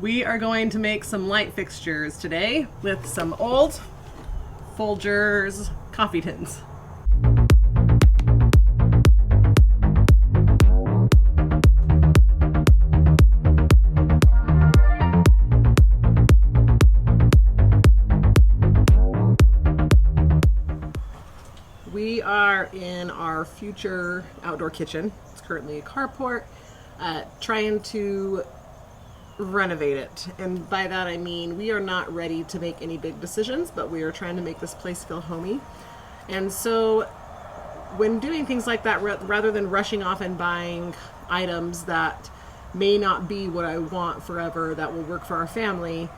We are going to make some light fixtures today with some old Folgers coffee tins. We are in our future outdoor kitchen. It's currently a carport, trying to renovate it. And by that I mean we are not ready to make any big decisions, but we are trying to make this place feel homey. And so when doing things like that, rather than rushing off and buying items that may not be what I want forever, that will work for our family,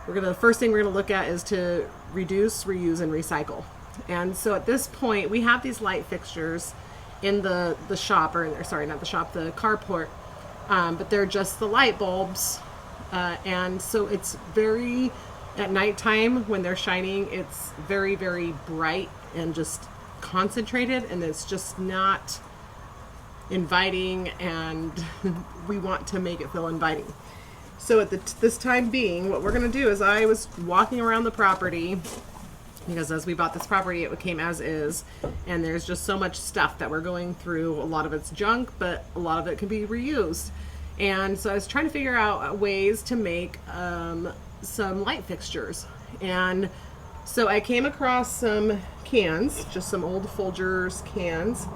the first thing we're gonna look at is to reduce, reuse, and recycle. And so at this point, we have these light fixtures in the shop, or sorry, not the shop, the carport, but they're just the light bulbs. And so it's very, at nighttime when they're shining, it's very, very bright and just concentrated, and it's just not inviting, and we want to make it feel inviting. So at this time being, what we're gonna do is, I was walking around the property, because as we bought this property, it came as is, and there's just so much stuff that we're going through. A lot of it's junk, but a lot of it can be reused. And so I was trying to figure out ways to make some light fixtures. And so I came across some cans, just some old Folgers cans,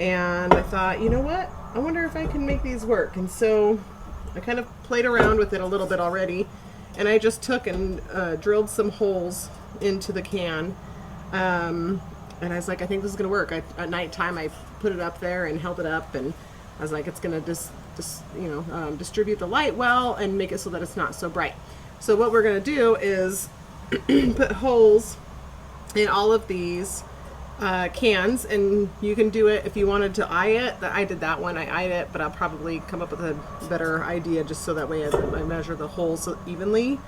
and I thought, you know what? I wonder if I can make these work. And so I kind of played around with it a little bit already, and I just took and drilled some holes into the can, and I was like, I think this is gonna work. At nighttime I put it up there and held it up, and I was like, it's gonna distribute the light well and make it so that it's not so bright. So what we're gonna do is put holes in all of these cans, and you can do it if you wanted to eye it. I did that one, I eyed it, but I'll probably come up with a better idea, just so that way I measure the holes evenly.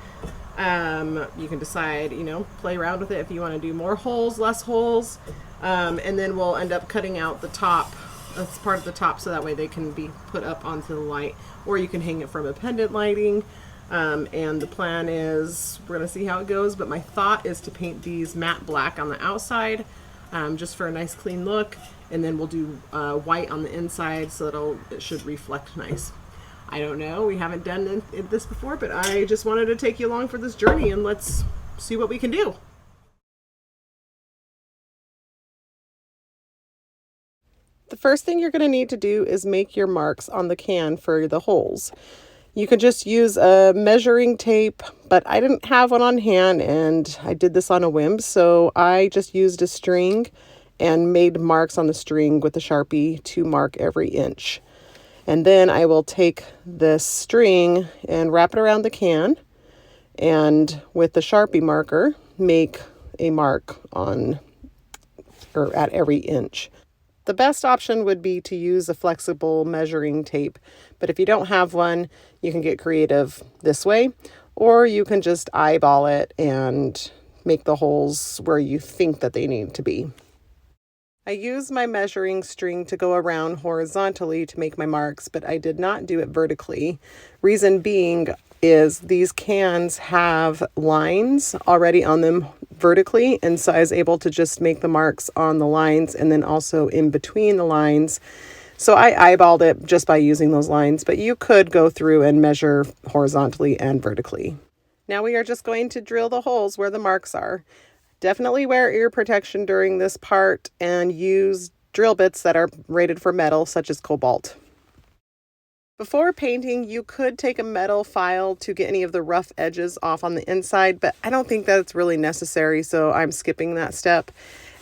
You can decide, play around with it if you want to do more holes, less holes, and then we'll end up cutting out the top. That's part of the top, so that way they can be put up onto the light, or you can hang it from a pendant lighting. And the plan is, we're going to see how it goes, but my thought is to paint these matte black on the outside, just for a nice clean look, and then we'll do white on the inside, so it should reflect nice. I don't know, we haven't done this before, but I just wanted to take you along for this journey, and let's see what we can do. The first thing you're going to need to do is make your marks on the can for the holes. You could just use a measuring tape, but I didn't have one on hand, and I did this on a whim, so I just used a string and made marks on the string with a Sharpie to mark every inch. And then I will take this string and wrap it around the can, and with the Sharpie marker, make a mark at every inch. The best option would be to use a flexible measuring tape, but if you don't have one, you can get creative this way, or you can just eyeball it and make the holes where you think that they need to be. I used my measuring string to go around horizontally to make my marks, but I did not do it vertically. Reason being is these cans have lines already on them vertically, and so I was able to just make the marks on the lines and then also in between the lines. So I eyeballed it just by using those lines, but you could go through and measure horizontally and vertically. Now we are just going to drill the holes where the marks are. Definitely wear ear protection during this part, and use drill bits that are rated for metal, such as cobalt. Before painting, you could take a metal file to get any of the rough edges off on the inside, but I don't think that it's really necessary, so I'm skipping that step.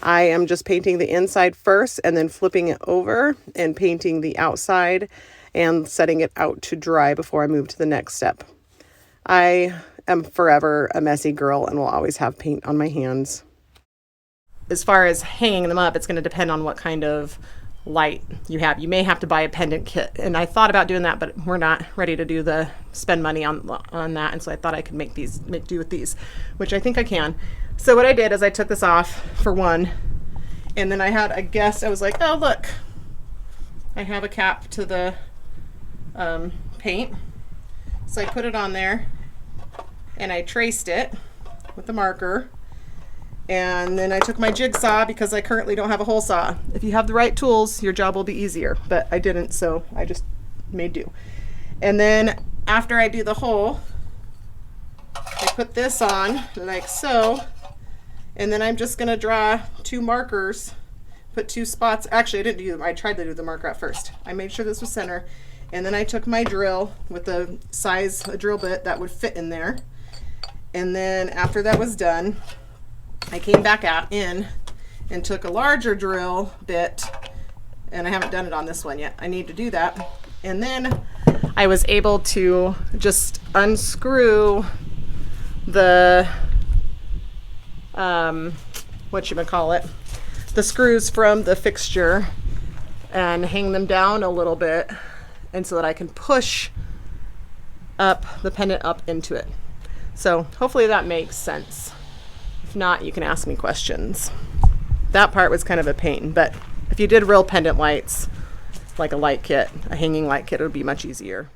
I am just painting the inside first, and then flipping it over and painting the outside and setting it out to dry before I move to the next step. I am forever a messy girl and will always have paint on my hands. As far as hanging them up, it's going to depend on what kind of light you have. You may have to buy a pendant kit, and I thought about doing that, but we're not ready to spend money on that, and so I thought I could make do with these, which I think I can. So what I did is I took this off for one, and then I had a guess. I was like, oh look, I have a cap to the paint. So I put it on there and I traced it with the marker. And then I took my jigsaw because I currently don't have a hole saw. If you have the right tools, your job will be easier, but I didn't, so I just made do. And then after I do the hole, I put this on like so, and then I'm just gonna draw 2 markers, put 2 spots. Actually, I didn't do them. I tried to do the marker at first. I made sure this was center, and then I took my drill with the size, a drill bit that would fit in there. And then after that was done, I came back out in and took a larger drill bit, and I haven't done it on this one yet. I need to do that. And then I was able to just unscrew the, the screws from the fixture and hang them down a little bit, and so that I can push up the pendant up into it. So hopefully that makes sense. If not, you can ask me questions. That part was kind of a pain, but if you did real pendant lights, like a light kit, a hanging light kit, it would be much easier.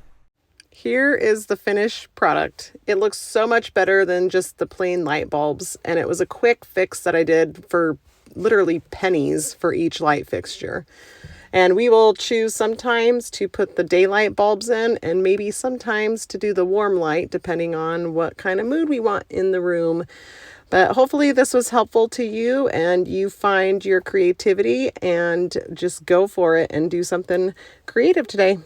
Here is the finished product. It looks so much better than just the plain light bulbs, and it was a quick fix that I did for literally pennies for each light fixture. And we will choose sometimes to put the daylight bulbs in, and maybe sometimes to do the warm light, depending on what kind of mood we want in the room. But hopefully this was helpful to you and you find your creativity and just go for it and do something creative today.